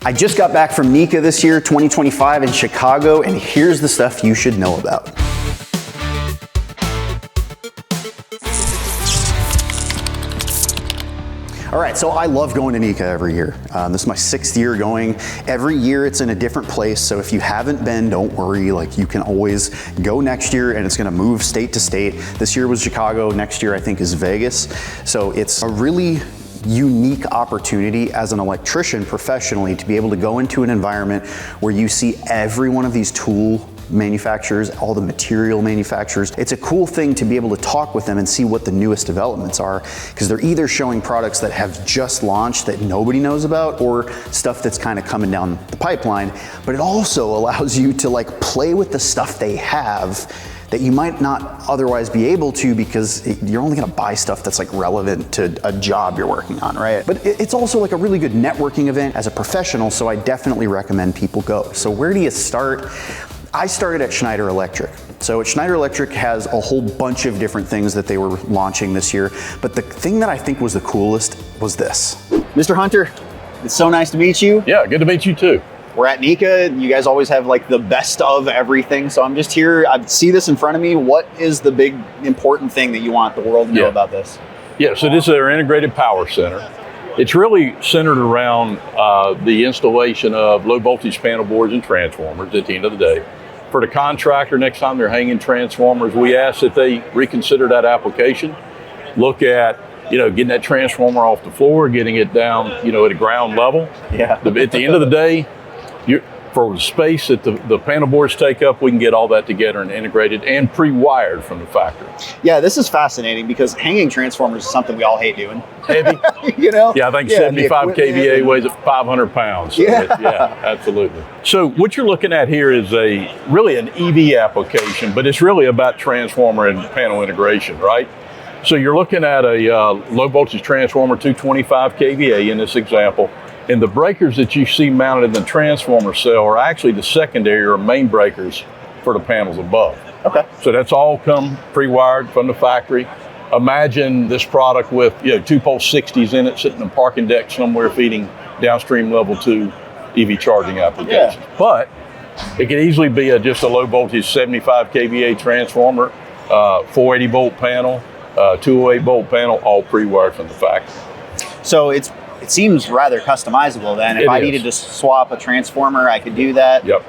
I just got back from NECA this year, 2025 in Chicago, and here's the stuff you should know about. All right, so I love going to NECA every year. This is my 6th year going. Every year it's in a different place, so if you haven't been, don't worry. Like, you can always go next year, and it's gonna move state to state. This year was Chicago, next year I think is Vegas. So it's a really unique opportunity as an electrician professionally to be able to go into an environment where you see every one of these tool manufacturers, all the material manufacturers. It's a cool thing to be able to talk with them and see what the newest developments are, because they're either showing products that have just launched that nobody knows about, or stuff that's kind of coming down the pipeline. But it also allows you to like play with the stuff they have that you might not otherwise be able to, because you're only gonna buy stuff that's like relevant to a job you're working on, right? But it's also like a really good networking event as a professional, so I definitely recommend people go. So where do you start? I started at Schneider Electric. So Schneider Electric has a whole bunch of different things that they were launching this year, but the thing that I think was the coolest was this. Mr. Hunter, it's so nice to meet you. Yeah, good to meet you too. We're at NECA. You guys always have like the best of everything. So I'm just here, I see this in front of me. What is the big important thing that you want the world to know about this? Yeah, so this is our integrated power center. It's really centered around the installation of low voltage panel boards and transformers at the end of the day. For the contractor, next time they're hanging transformers, we ask that they reconsider that application, look at, getting that transformer off the floor, getting it down, at a ground level. Yeah. At the end of the day, for the space that the panel boards take up, we can get all that together and integrated and pre-wired from the factory. Yeah, this is fascinating because hanging transformers is something we all hate doing. Heavy. Yeah, I think 75 kVA weighs at 500 pounds. So yeah, absolutely. So what you're looking at here is really an EV application, but it's really about transformer and panel integration, right? So you're looking at a low voltage transformer, 225 kVA in this example. And the breakers that you see mounted in the transformer cell are actually the secondary or main breakers for the panels above. Okay. So that's all come pre-wired from the factory. Imagine this product with 2-pole 60s in it, sitting in a parking deck somewhere feeding downstream level 2 EV charging applications. Yeah. But it could easily be just a low voltage 75 kVA transformer, 480 volt panel, 208 volt panel, all pre-wired from the factory. So it seems rather customizable then. If I needed to swap a transformer, I could do that. Yep.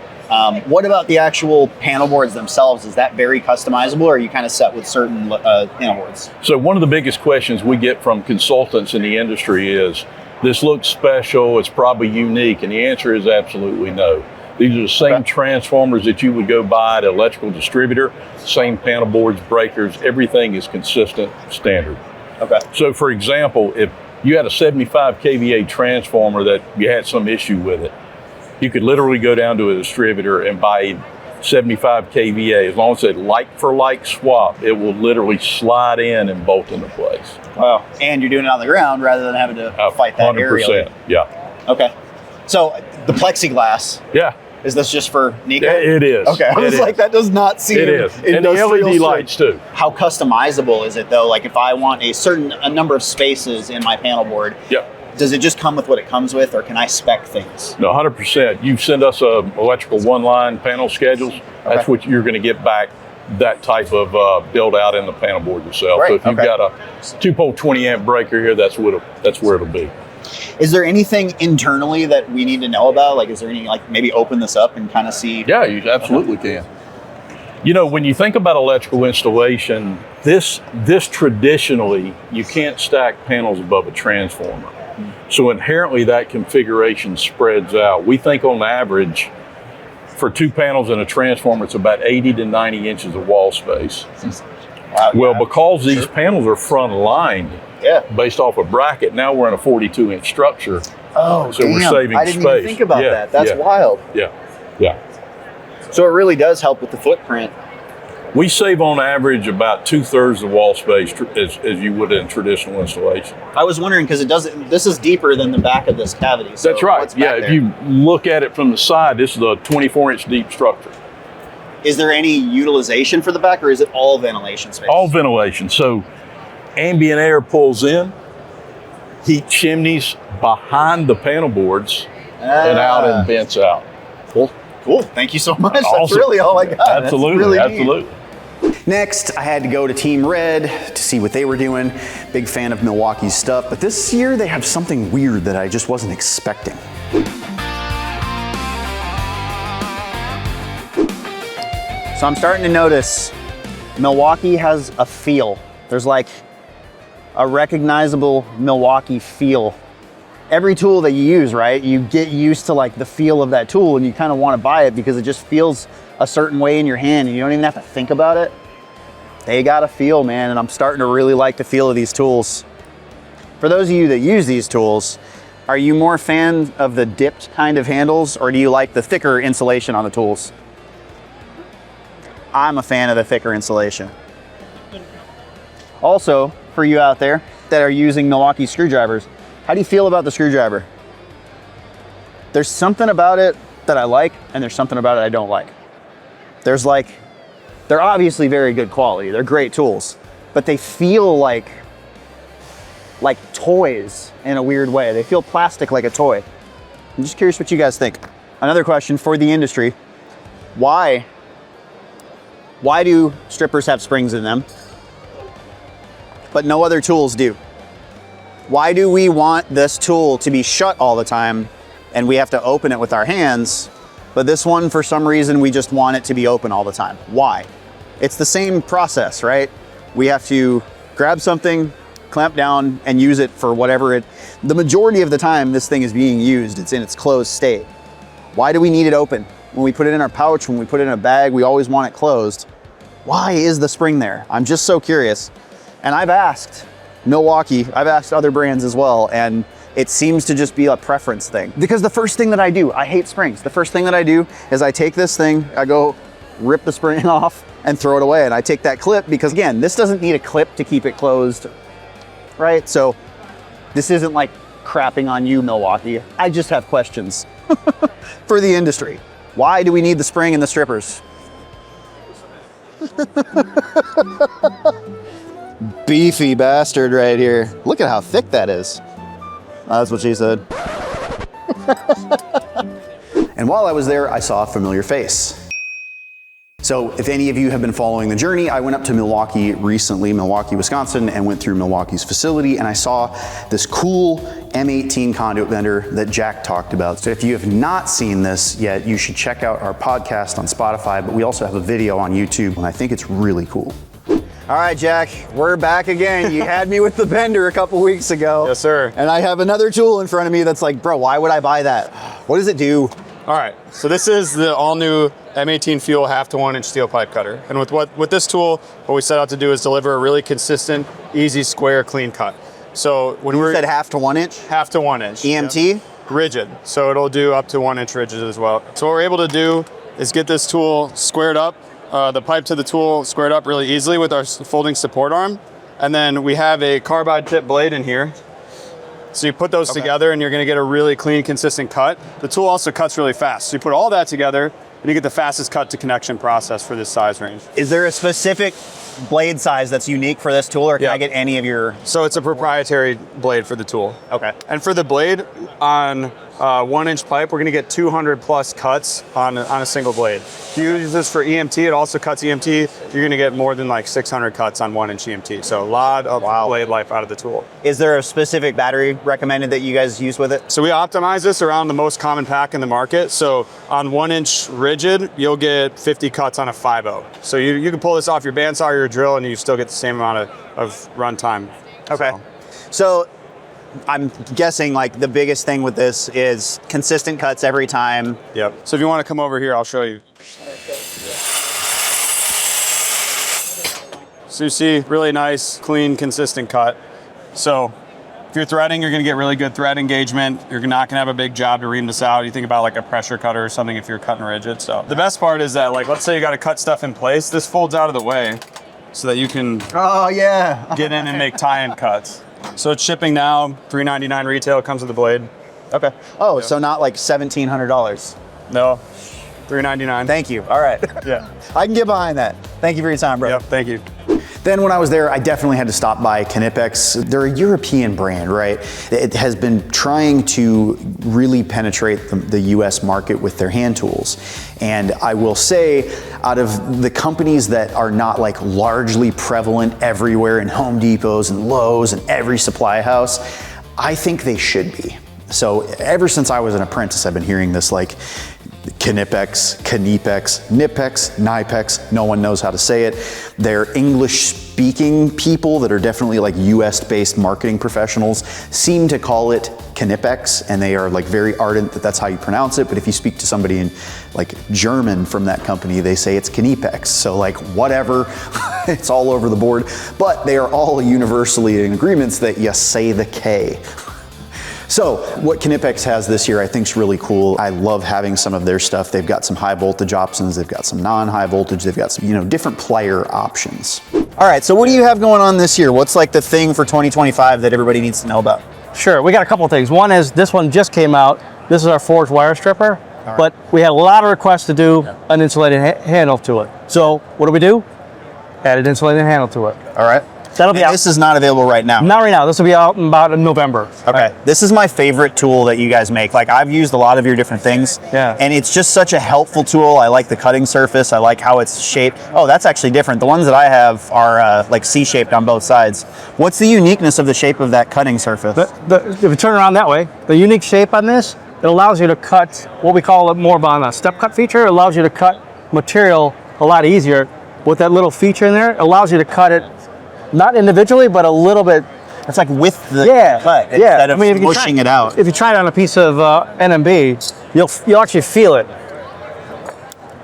What about the actual panel boards themselves? Is that very customizable, or are you kind of set with certain panel boards? So one of the biggest questions we get from consultants in the industry is, this looks special, it's probably unique, and the answer is absolutely no. These are the same transformers that you would go buy at an electrical distributor, same panel boards, breakers, everything is consistent, standard. Okay. So for example, if you had a 75 kVA transformer that you had some issue with it, you could literally go down to a distributor and buy 75 kVA. As long as it's a like-for-like swap, it will literally slide in and bolt into place. Wow. And you're doing it on the ground rather than having to fight that 100%, area. Yeah. Okay. So the plexiglass. Yeah. Is this just for NECA? Yeah, it is. Okay, I was like, that does not seem It is. And the LED lights too. How customizable is it though? Like if I want a number of spaces in my panel board, does it just come with what it comes with, or can I spec things? No, 100%. You send us electrical one-line panel schedules, that's what you're gonna get back, that type of build out in the panel board yourself. Right. So if you've got a 2-pole 20 amp breaker here, that's where it'll be. Is there anything internally that we need to know about? Like, is there any, like, maybe open this up and kind of see? Yeah, you absolutely can. When you think about electrical installation, this traditionally, you can't stack panels above a transformer. So inherently that configuration spreads out. We think on average, for 2 panels and a transformer, it's about 80 to 90 inches of wall space. Wow, well, because these panels are front aligned, based off a bracket, now we're in a 42-inch structure. Oh, so we're saving space. I didn't even think about that. That's wild. Yeah. So it really does help with the footprint. We save on average about 2/3 of wall space as you would in traditional installation. I was wondering because this is deeper than the back of this cavity. So that's right. If you look at it from the side, this is a 24-inch deep structure. Is there any utilization for the back, or is it all ventilation space? All ventilation. So ambient air pulls in, heat chimneys behind the panel boards, and out and vents out. Cool. Cool. Thank you so much. That's Awesome. really all I got. Absolutely. Really Absolutely. Next, I had to go to Team Red to see what they were doing. Big fan of Milwaukee's stuff, but this year they have something weird that I just wasn't expecting. So I'm starting to notice Milwaukee has a feel. There's like a recognizable Milwaukee feel. Every tool that you use, right? You get used to like the feel of that tool and you kind of want to buy it because it just feels a certain way in your hand and you don't even have to think about it. They got a feel, man, and I'm starting to really like the feel of these tools. For those of you that use these tools, are you more fan of the dipped kind of handles or do you like the thicker insulation on the tools? I'm a fan of the thicker insulation. Also, for you out there that are using Milwaukee screwdrivers, how do you feel about the screwdriver? There's something about it that I like, and there's something about it I don't like. They're obviously very good quality. They're great tools, but they feel like toys in a weird way. They feel plastic like a toy. I'm just curious what you guys think. Another question for the industry. Why do strippers have springs in them, but no other tools do? Why do we want this tool to be shut all the time and we have to open it with our hands, but this one, for some reason, we just want it to be open all the time? Why? It's the same process, right? We have to grab something, clamp down, and use it for whatever the majority of the time this thing is being used, it's in its closed state. Why do we need it open? When we put it in our pouch, when we put it in a bag, we always want it closed. Why is the spring there? I'm just so curious. And I've asked Milwaukee, I've asked other brands as well, and it seems to just be a preference thing. Because the first thing that I do, I hate springs. The first thing that I do is I take this thing, I go rip the spring off and throw it away. And I take that clip because again, this doesn't need a clip to keep it closed, right? So this isn't like crapping on you, Milwaukee. I just have questions for the industry. Why do we need the spring in the strippers? Beefy bastard right here. Look at how thick that is. That's what she said. And while I was there, I saw a familiar face. So if any of you have been following the journey, I went up to Milwaukee recently, Milwaukee, Wisconsin, and went through Milwaukee's facility, and I saw this cool M18 conduit bender that Jack talked about. So if you have not seen this yet, you should check out our podcast on Spotify, but we also have a video on YouTube, and I think it's really cool. All right, Jack, we're back again. You had me with the bender a couple weeks ago. Yes, sir. And I have another tool in front of me that's like, bro, why would I buy that? What does it do? All right, so this is the all-new M18 Fuel 1/2 to 1 inch steel pipe cutter. And with this tool, what we set out to do is deliver a really consistent, easy, square, clean cut. So when You said 1/2 to 1 inch? 1/2 to 1 inch. EMT? Yep. Rigid, so it'll do up to 1 inch rigid as well. So what we're able to do is get this tool squared up, the pipe to the tool squared up really easily with our folding support arm. And then we have a carbide tip blade in here. So you put those together and you're gonna get a really clean, consistent cut. The tool also cuts really fast. So you put all that together and you get the fastest cut to connection process for this size range. Is there a specific blade size that's unique for this tool, or can I get any of your? So it's a proprietary blade for the tool. Okay. And for the blade on 1 inch pipe, we're gonna get 200 plus cuts on a single blade. If you use this for EMT, it also cuts EMT. You're gonna get more than like 600 cuts on 1 inch EMT. So a lot of blade life out of the tool. Is there a specific battery recommended that you guys use with it? So we optimize this around the most common pack in the market. So on 1 inch rigid, you'll get 50 cuts on a 5.0. So you can pull this off your bandsaw or your drill and you still get the same amount of run time. Okay. So I'm guessing like the biggest thing with this is consistent cuts every time. Yep. So if you want to come over here, I'll show you. So you see really nice, clean, consistent cut. So if you're threading, you're going to get really good thread engagement. You're not going to have a big job to ream this out. You think about like a pressure cutter or something if you're cutting rigid. So the best part is that, like, let's say you got to cut stuff in place. This folds out of the way so that you can get in and make tie-in cuts. So it's shipping now, $3.99 retail, comes with the blade. Okay. Oh, so not like $1,700. No, $3.99. Thank you. All right. Yeah. I can get behind that. Thank you for your time, bro. Yep, thank you. Then when I was there, I definitely had to stop by Knipex. They're a European brand, right? It has been trying to really penetrate the US market with their hand tools. And I will say, out of the companies that are not like largely prevalent everywhere in Home Depots and Lowe's and every supply house, I think they should be. So ever since I was an apprentice, I've been hearing this like Knipex, Knipex, no one knows how to say it. They're English speaking people that are definitely like US based marketing professionals seem to call it Knipex, and they are like very ardent that that's how you pronounce it. But if you speak to somebody in like German from that company, they say it's Knipex. So like whatever, it's all over the board. But they are all universally in agreements that you say the K. So what Knipex has this year I think is really cool. I love having some of their stuff. They've got some high voltage options. They've got some non-high voltage. They've got some, you know, different player options. All right, so what do you have going on this year? What's like the thing for 2025 that everybody needs to know about? Sure, we got a couple of things. One is this one just came out. This is our forged wire stripper, but we had a lot of requests to do an insulated handle to it. So what do? Add an insulated handle to it. All right. That'll be out. This is not available right now. Not right now. This will be out in about in November. Okay. This is my favorite tool that you guys make. Like I've used a lot of your different things. Yeah. And it's just such a helpful tool. I like the cutting surface. I like how it's shaped. Oh, that's actually different. The ones that I have are like C-shaped on both sides. What's the uniqueness of the shape of that cutting surface? If you turn around that way, the unique shape on this, it allows you to cut what we call it more on a step cut feature. It allows you to cut material a lot easier. With that little feature in there, it allows you to cut it not individually, but a little bit. It's like with the cut instead of mushing it out. If you try it on a piece of NMB, you'll actually feel it,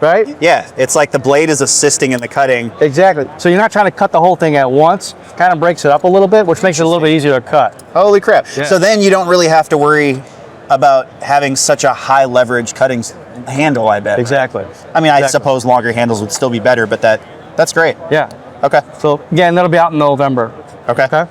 right? Yeah, it's like the blade is assisting in the cutting. Exactly. So you're not trying to cut the whole thing at once. Kind of breaks it up a little bit, which makes it a little bit easier to cut. Holy crap. Yeah. So then you don't really have to worry about having such a high leverage cutting handle, I bet. Exactly. I mean, I suppose longer handles would still be better, but that's great. Yeah. Okay. So again, that'll be out in November. Okay.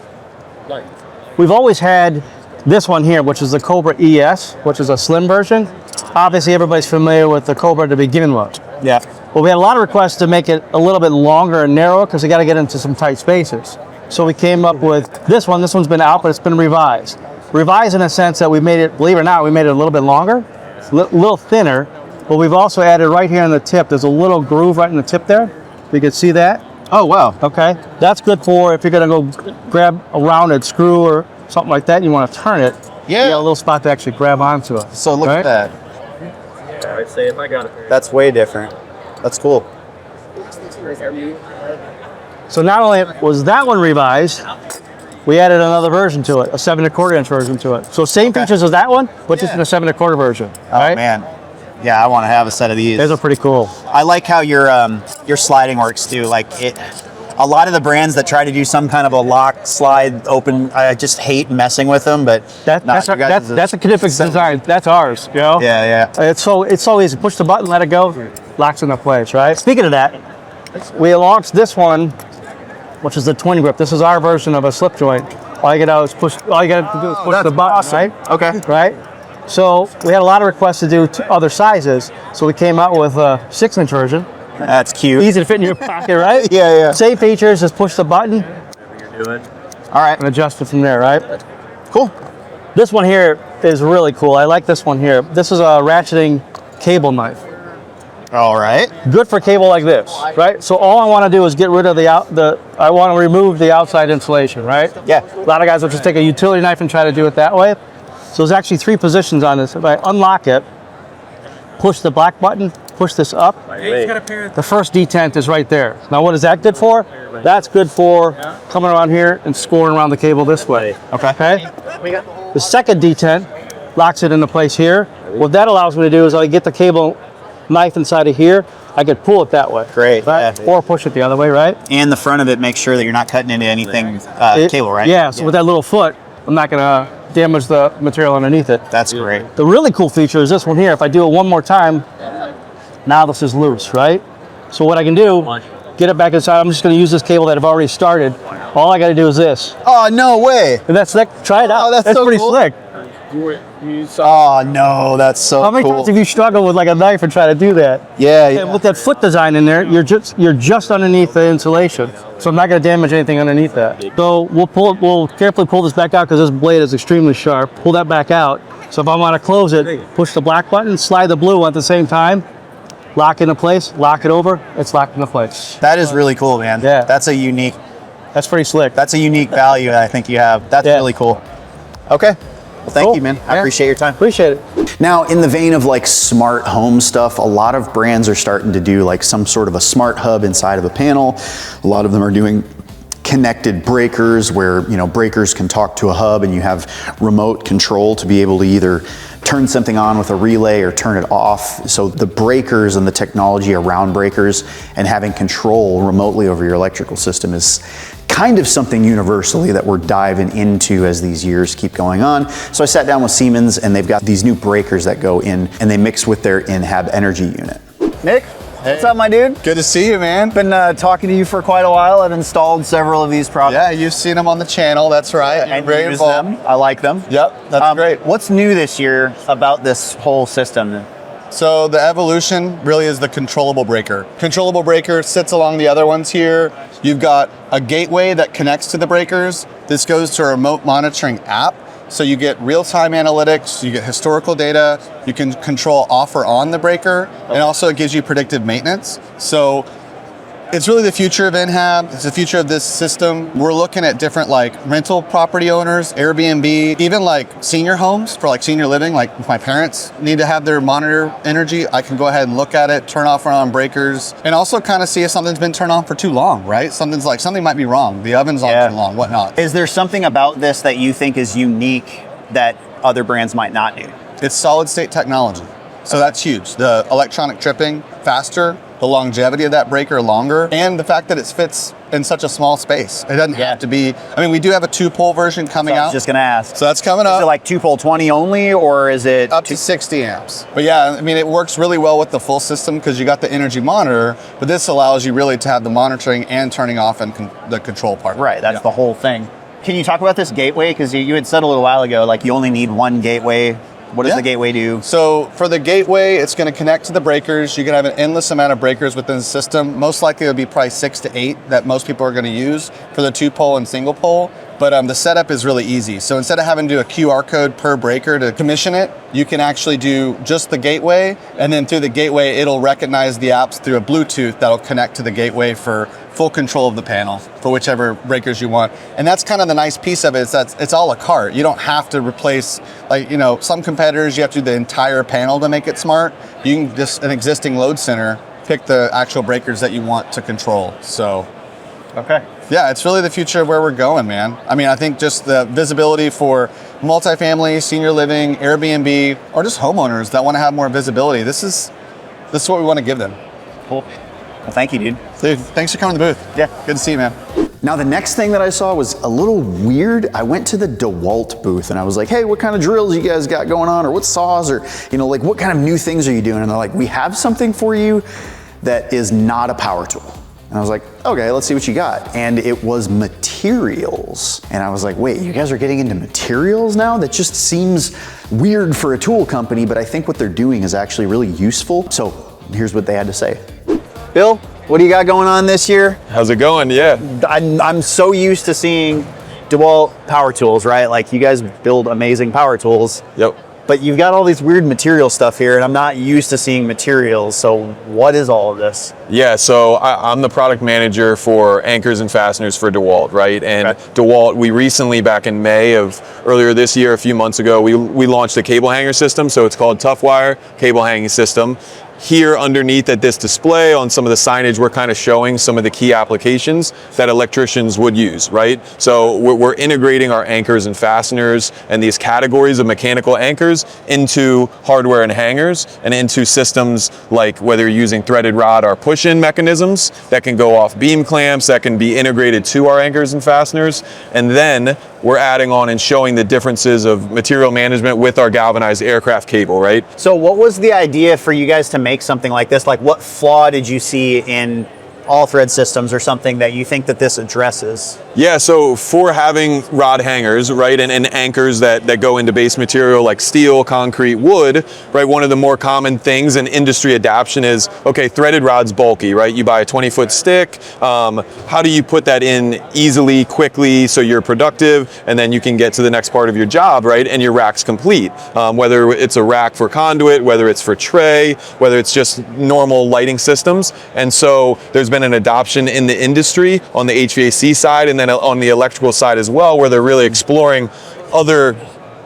We've always had this one here, which is the Cobra ES, which is a slim version. Obviously, everybody's familiar with the Cobra to begin with. Yeah. Well, we had a lot of requests to make it a little bit longer and narrower because we got to get into some tight spaces. So we came up with this one. This one's been out, but it's been revised. Revised in a sense that we made it, believe it or not, we made it a little bit longer, a little thinner, but we've also added right here on the tip, there's a little groove right in the tip there. You can see that. Oh, wow. Okay, that's good for if you're gonna go grab a rounded screw or something like that, and you wanna turn it. Yeah. You got a little spot to actually grab onto it. So look at that. Yeah, I'd say if I got it. That's way different. That's cool. So not only was that one revised, we added another version to it, a 7 1/4 inch version to it. So same features as that one, but just in a 7 1/4 version. Oh, right? man. Yeah, I want to have a set of these. These are pretty cool. I like how your sliding works too. Like a lot of the brands that try to do some kind of a lock, slide, open, I just hate messing with them. But That's a Knipex design. That's ours. You know? Yeah. It's so easy. Push the button, let it go, locks into place. Right. Speaking of that, we launched this one, which is the twin grip. This is our version of a slip joint. All you got to do is push the button. Awesome. Right. Okay. Right. So we had a lot of requests to do other sizes, so we came out with a 6-inch version. That's cute. Easy to fit in your pocket, right? Yeah. Same features, just push the button All right. and adjust it from there, right? Cool. This one here is really cool. I like this one here. This is a ratcheting cable knife. All right. Good for cable like this, right? So all I want to do is get rid of I want to remove the outside insulation, right? Yeah. A lot of guys will just take a utility knife and try to do it that way. So there's actually 3 positions on this. If I unlock it, push the black button, push this up, the first detent is right there. Now what is that good for? That's good for coming around here and scoring around the cable this way. Okay? The second detent locks it into place here. What that allows me to do is I get the cable knife inside of here, I could pull it that way. Great. Right? Yeah. Or push it the other way, right? And the front of it, make sure that you're not cutting into anything cable, right? Yeah, so with that little foot, I'm not gonna damage the material underneath it. That's great. The really cool feature is this one here. If I do it one more time, now this is loose, right? So what I can do, get it back inside. I'm just gonna use this cable that I've already started. All I gotta do is this. Oh, no way. And that's slick. Try it out. Oh, that's so pretty cool. slick. You saw. Oh no, that's so How many cool. times have you struggled with like a knife and try to do that? Yeah, And with that foot design in there, you're just underneath the insulation, so I'm not going to damage anything underneath that. So we'll carefully pull this back out because this blade is extremely sharp. Pull that back out. So if I want to close it, push the black button, slide the blue at the same time, lock into place, lock it over, it's locked into place. That is really cool, man. Yeah. That's a unique value I think you have. That's really cool. Okay. Well, thank you, man. I appreciate your time. Appreciate it. Now, in the vein of like smart home stuff, a lot of brands are starting to do like some sort of a smart hub inside of a panel. A lot of them are doing connected breakers where, you know, breakers can talk to a hub and you have remote control to be able to either turn something on with a relay or turn it off. So the breakers and the technology around breakers and having control remotely over your electrical system is kind of something universally that we're diving into as these years keep going on. So I sat down with Siemens and they've got these new breakers that go in and they mix with their in-hab energy unit. Nick, what's up, my dude? Good to see you, man. Been talking to you for quite a while. I've installed several of these products. Yeah, you've seen them on the channel. That's right. And Very use involved. them. I like them. Yep, that's great. What's new this year about this whole system? So the evolution really is the controllable breaker. Controllable breaker sits along the other ones here. You've got a gateway that connects to the breakers. This goes to a remote monitoring app. So you get real-time analytics, you get historical data, you can control off or on the breaker, and also it gives you predictive maintenance. So it's really the future of NHAB. It's the future of this system. We're looking at different like rental property owners, Airbnb, even like senior homes for like senior living. Like if my parents need to have their monitor energy, I can go ahead and look at it, turn off or on breakers, and also kind of see if something's been turned on for too long, right? Something might be wrong. The oven's on too long, whatnot. Is there something about this that you think is unique that other brands might not do? It's solid state technology. So that's huge. The electronic tripping, faster, the longevity of that breaker longer, and the fact that it fits in such a small space. It doesn't have to be, I mean, we do have a 2-pole version coming out. I was just gonna ask. So that's coming up. Is it like 2-pole 20 only, or is it up to 60 amps? But yeah, I mean, it works really well with the full system because you got the energy monitor, but this allows you really to have the monitoring and turning off and the control part. Right, that's the whole thing. Can you talk about this gateway? Because you had said a little while ago, like you only need one gateway. What does the gateway do? So for the gateway, it's going to connect to the breakers. You can have an endless amount of breakers within the system. Most likely it'll be probably 6 to 8 that most people are going to use for the 2-pole and single pole. But the setup is really easy. So instead of having to do a QR code per breaker to commission it, you can actually do just the gateway, and then through the gateway, it'll recognize the apps through a Bluetooth that'll connect to the gateway for full control of the panel for whichever breakers you want. And that's kind of the nice piece of it, is that it's a la carte. You don't have to replace, like, you know, some competitors, you have to do the entire panel to make it smart. You can just, an existing load center, pick the actual breakers that you want to control. So, okay. Yeah, it's really the future of where we're going, man. I mean, I think just the visibility for multifamily, senior living, Airbnb, or just homeowners that want to have more visibility. This is what we want to give them. Cool. Well, thank you, dude. Dude, thanks for coming to the booth. Yeah. Good to see you, man. Now, the next thing that I saw was a little weird. I went to the DeWalt booth and I was like, hey, what kind of drills you guys got going on? Or what saws? Or, you know, like what kind of new things are you doing? And they're like, we have something for you that is not a power tool. And I was like, okay, let's see what you got. And it was materials. And I was like, wait, you guys are getting into materials now? That just seems weird for a tool company, but I think what they're doing is actually really useful. So here's what they had to say. Bill, what do you got going on this year? How's it going? Yeah. I'm so used to seeing DeWalt power tools, right? Like you guys build amazing power tools. Yep. But you've got all these weird material stuff here, and I'm not used to seeing materials. So what is all of this? Yeah, so I'm the product manager for anchors and fasteners for DeWalt, right? And DeWalt, we recently, back in May of earlier this year, a few months ago, we launched a cable hanger system. So it's called Tough Wire Cable Hanging System. Here underneath at this display on some of the signage, we're kind of showing some of the key applications that electricians would use, right? So we're integrating our anchors and fasteners and these categories of mechanical anchors into hardware and hangers and into systems like whether you're using threaded rod or push-in mechanisms that can go off beam clamps that can be integrated to our anchors and fasteners. And then we're adding on and showing the differences of material management with our galvanized aircraft cable, right? So what was the idea for you guys to make something like this? Like what flaw did you see in all thread systems are something that you think that this addresses? Yeah, so for having rod hangers, right, and anchors that go into base material like steel, concrete, wood, right, one of the more common things in industry adoption is, okay, threaded rod's bulky, right? You buy a 20-foot stick. How do you put that in easily, quickly, so you're productive, and then you can get to the next part of your job, right, and your rack's complete. Whether it's a rack for conduit, whether it's for tray, whether it's just normal lighting systems. And so there's been an adoption in the industry on the HVAC side and then on the electrical side as well, where they're really exploring other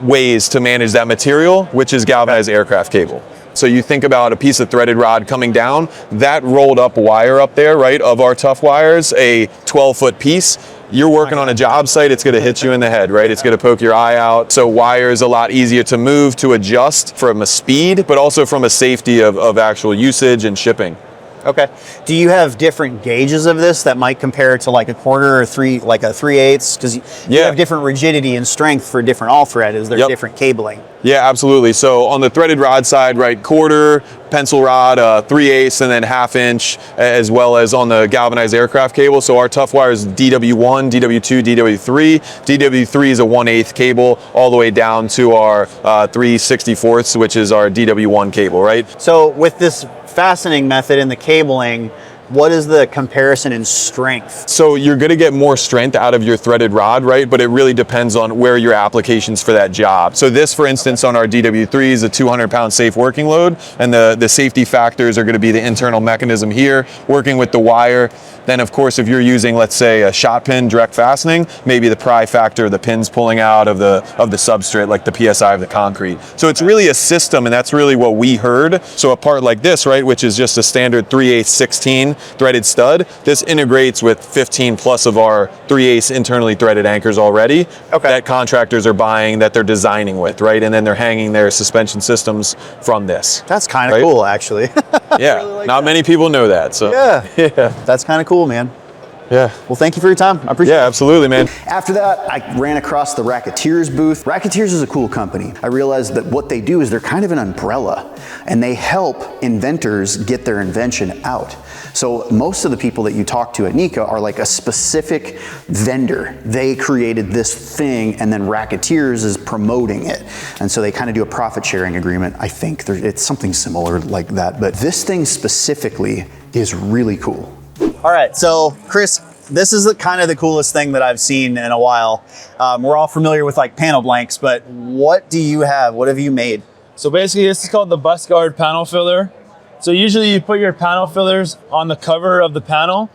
ways to manage that material, which is galvanized aircraft cable. So you think about a piece of threaded rod coming down, that rolled up wire up there, right, of our tough wires, a 12-foot piece. You're working on a job site, it's gonna hit you in the head, right? It's gonna poke your eye out. So wire is a lot easier to move, to adjust from a speed, but also from a safety of actual usage and shipping. Okay. Do you have different gauges of this that might compare to like a quarter or three, like a 3/8? Because you have different rigidity and strength for different all thread. Is there different cabling? Yeah, absolutely. So on the threaded rod side, right, quarter, pencil rod, 3/8, and then 1/2 inch, as well as on the galvanized aircraft cable. So our tough wire is DW1, DW2, DW3. DW3 is a 1/8 cable all the way down to our 3/64, which is our DW1 cable, right? So with this fastening method and the cabling, what is the comparison in strength? So you're going to get more strength out of your threaded rod, right? But it really depends on where your applications for that job. So this, for instance, on our DW3 is a 200-pound safe working load, and the safety factors are going to be the internal mechanism here, working with the wire. Then, of course, if you're using, let's say, a shot pin direct fastening, maybe the pry factor, the pins pulling out of the substrate, like the PSI of the concrete. So it's really a system, and that's really what we heard. So a part like this, right, which is just a standard 3/8 16 threaded stud, this integrates with 15 plus of our 3/8 internally threaded anchors already that contractors are buying, that they're designing with, right? And then they're hanging their suspension systems from this. That's kind of cool, actually. Yeah, really like not many people know that. So yeah, that's kind of cool, man. Yeah. Well, thank you for your time. I appreciate it. Yeah, absolutely, man. After that, I ran across the Racketeers booth. Racketeers is a cool company. I realized that what they do is they're kind of an umbrella, and they help inventors get their invention out. So most of the people that you talk to at NECA are like a specific vendor. They created this thing, and then Racketeers is promoting it. And so they kind of do a profit sharing agreement. I think it's something similar like that. But this thing specifically is really cool. All right, so Chris, this is kind of the coolest thing that I've seen in a while. We're all familiar with like panel blanks, but what do you have? What have you made? So basically this is called the bus guard panel filler. So usually you put your panel fillers on the cover of the panel.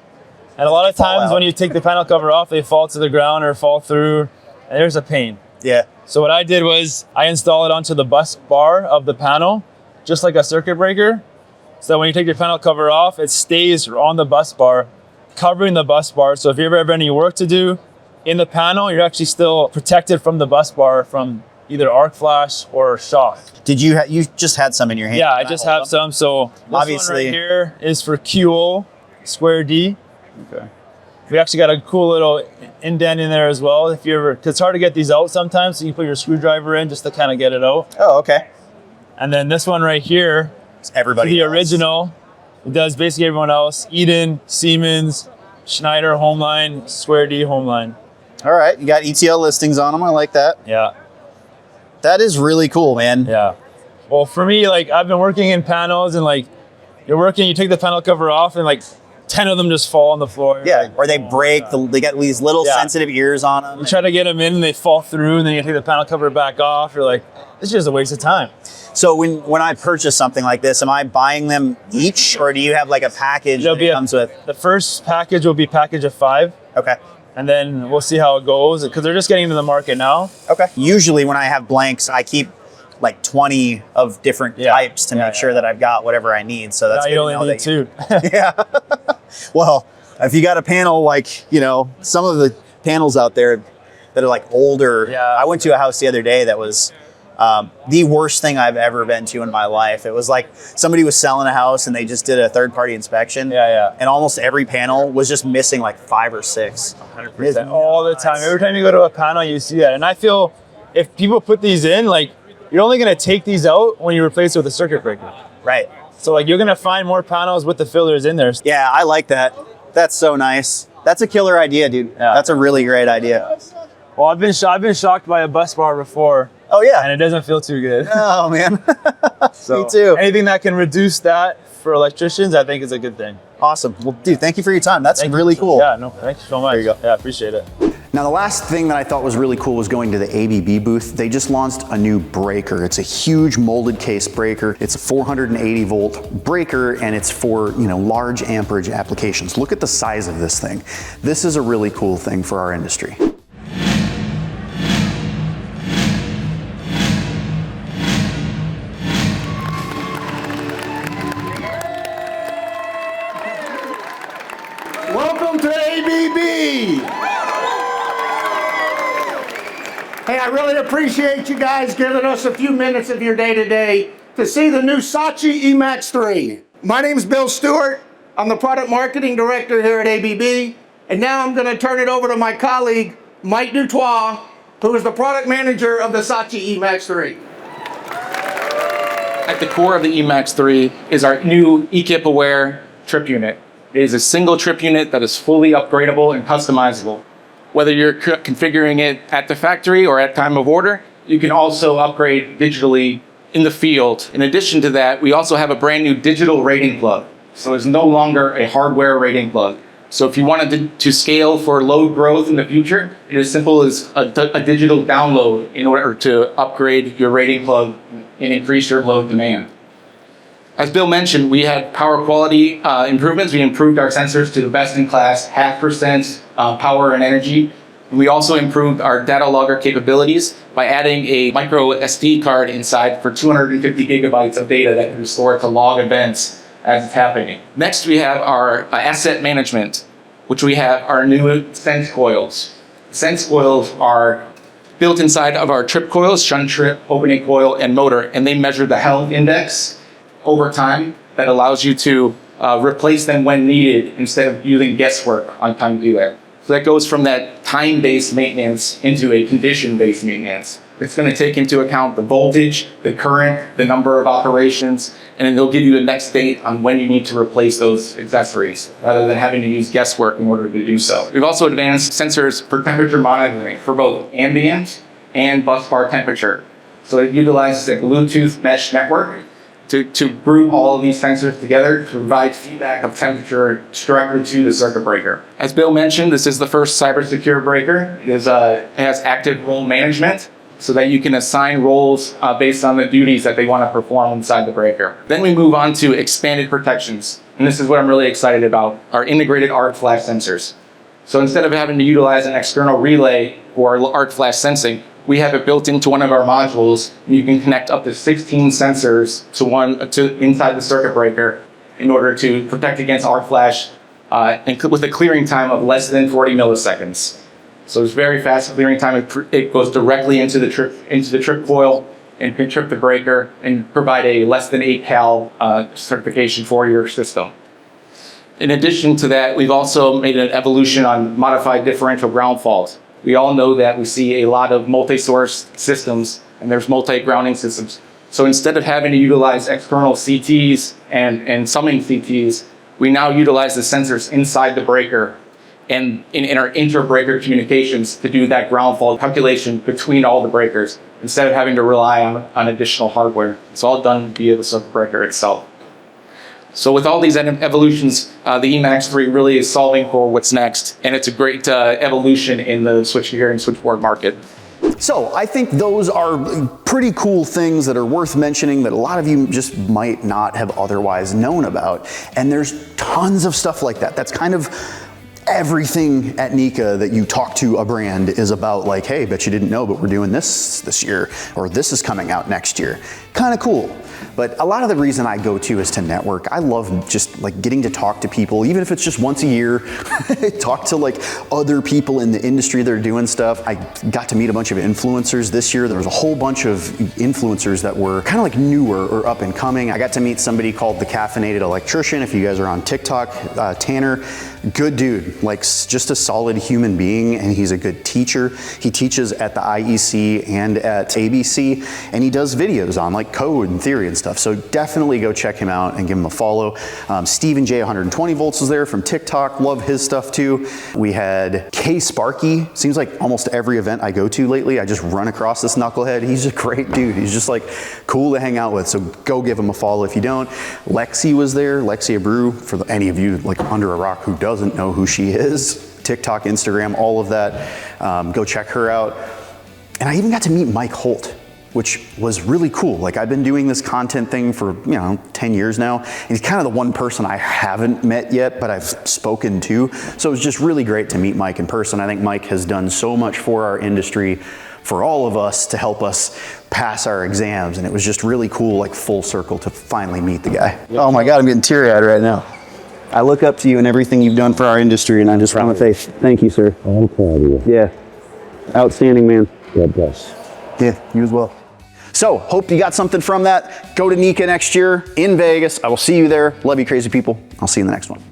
And a lot of times when you take the panel cover off, they fall to the ground or fall through, and there's a pain. Yeah. So what I did was I installed it onto the bus bar of the panel, just like a circuit breaker. So when you take your panel cover off, it stays on the bus bar, covering the bus bar. So if you ever have any work to do in the panel, you're actually still protected from the bus bar from either arc flash or shock. Did you you just had some in your hand? Yeah, I just have some. So this obviously one right here is for QO square D. Okay. We actually got a cool little indent in there as well. If you ever, 'cause it's hard to get these out sometimes, so you put your screwdriver in just to kind of get it out. Oh, okay. And then this one right here, everybody the else. Original. It does basically everyone else. Eden, Siemens, Schneider, Homeline, Square D, Homeline. All right, you got ETL listings on them. I like that. Yeah. That is really cool, man. Yeah. Well, for me, like I've been working in panels, and like you're working, you take the panel cover off, and like 10 of them just fall on the floor. Yeah, like, or they break. They got these little sensitive ears on them. You try to get them in, and they fall through, and then you take the panel cover back off. You're like, it's just a waste of time. So when I purchase something like this, am I buying them each, or do you have like a package that it comes with? The first package will be package of 5. Okay. And then we'll see how it goes, because they're just getting into the market now. Okay. Usually when I have blanks, I keep like 20 of different types to make sure that I've got whatever I need. So that's now you only need 2. Yeah. Well, if you got a panel like, you know, some of the panels out there that are like older. Yeah. I went to a house the other day that was the worst thing I've ever been to in my life. It was like somebody was selling a house and they just did a third-party inspection. Yeah. And almost every panel was just missing like 5 or 6. 100%. All the time. Every time you go to a panel, you see that. And I feel if people put these in, like you're only going to take these out when you replace it with a circuit breaker. Right. So like you're going to find more panels with the fillers in there. Yeah, I like that. That's so nice. That's a killer idea, dude. Yeah. That's a really great idea. Well, I've been shocked by a bus bar before, Oh yeah. and it doesn't feel too good. Oh man. So Me too. Anything that can reduce that for electricians, I think is a good thing. Awesome. Well, dude, thank you for your time. That's really cool. Yeah, no, thank you so much. There you go. Yeah, appreciate it. Now, the last thing that I thought was really cool was going to the ABB booth. They just launched a new breaker. It's a huge molded case breaker. It's a 480 volt breaker, and it's for, large amperage applications. Look at the size of this thing. This is a really cool thing for our industry. Welcome to ABB. Hey, I really appreciate you guys giving us a few minutes of your day today to see the new Saatchi Emax 3. My name's Bill Stewart. I'm the product marketing director here at ABB. And now I'm going to turn it over to my colleague, Mike Dutois, who is the product manager of the Saatchi Emax 3. At the core of the Emax 3 is our new EKIP-aware trip unit. It is a single trip unit that is fully upgradable and customizable. Whether you're configuring it at the factory or at time of order, you can also upgrade digitally in the field. In addition to that, we also have a brand new digital rating plug. So it's no longer a hardware rating plug. So if you wanted to scale for load growth in the future, it is simple as a digital download in order to upgrade your rating plug and increase your load demand. As Bill mentioned, we had power quality improvements. We improved our sensors to the best-in-class 0.5% power and energy. We also improved our data logger capabilities by adding a micro SD card inside for 250 gigabytes of data that can be stored to log events as it's happening. Next, we have our asset management, which we have our new sense coils. Sense coils are built inside of our trip coils, shunt trip, opening coil, and motor, and they measure the health index over time that allows you to replace them when needed instead of using guesswork on time to do that. So that goes from that time-based maintenance into a condition-based maintenance. It's going to take into account the voltage, the current, the number of operations, and then it'll give you the next date on when you need to replace those accessories, rather than having to use guesswork in order to do so. We've also advanced sensors for temperature monitoring for both ambient and bus bar temperature. So it utilizes a Bluetooth mesh network to group all of these sensors together to provide feedback of temperature directly to the circuit breaker. As Bill mentioned, this is the first cyber secure breaker. It has active role management so that you can assign roles based on the duties that they want to perform inside the breaker. Then we move on to expanded protections. And this is what I'm really excited about, our integrated arc flash sensors. So instead of having to utilize an external relay for arc flash sensing, we have it built into one of our modules. You can connect up to 16 sensors to inside the circuit breaker in order to protect against arc flash and with a clearing time of less than 40 milliseconds. So it's very fast clearing time. It goes directly into the trip coil and can trip the breaker and provide a less than 8 cal certification for your system. In addition to that, we've also made an evolution on modified differential ground fault. We all know that we see a lot of multi-source systems and there's multi-grounding systems. So instead of having to utilize external CTs and summing CTs, we now utilize the sensors inside the breaker and in our inter-breaker communications to do that ground fault calculation between all the breakers instead of having to rely on additional hardware. It's all done via the circuit breaker itself. So with all these evolutions, the Emax 3 really is solving for what's next, and it's a great evolution in the switchgear and switchboard market. So I think those are pretty cool things that are worth mentioning that a lot of you just might not have otherwise known about. And there's tons of stuff like that. That's kind of everything at NECA that you talk to a brand is about, like, hey, bet you didn't know, but we're doing this year, or this is coming out next year. Kind of cool. But a lot of the reason I go to is to network. I love just like getting to talk to people, even if it's just once a year, talk to like other people in the industry that are doing stuff. I got to meet a bunch of influencers this year. There was a whole bunch of influencers that were kind of like newer or up and coming. I got to meet somebody called the Caffeinated Electrician. If you guys are on TikTok, Tanner, good dude, like just a solid human being, and he's a good teacher. He teaches at the IEC and at ABC, and he does videos on like code and theory and stuff. So definitely go check him out and give him a follow. Stephen J 120 volts was there from TikTok. Love his stuff too. We had K Sparky. Seems like almost every event I go to lately, I just run across this knucklehead. He's a great dude. He's just like cool to hang out with. So go give him a follow if you don't. Lexi was there. Lexi Brew, for any of you like under a rock who doesn't know who she is. TikTok, Instagram, all of that. Go check her out. And I even got to meet Mike Holt, which was really cool. Like I've been doing this content thing for, 10 years now. And he's kind of the one person I haven't met yet, but I've spoken to. So it was just really great to meet Mike in person. I think Mike has done so much for our industry, for all of us, to help us pass our exams. And it was just really cool, like full circle, to finally meet the guy. Oh my God, I'm getting teary-eyed right now. I look up to you and everything you've done for our industry, and I just want to say thank you, sir. I'm proud of you. Yeah, outstanding, man. God bless. Yeah, you as well. So, hope you got something from that. Go to NECA next year in Vegas. I will see you there. Love you, crazy people. I'll see you in the next one.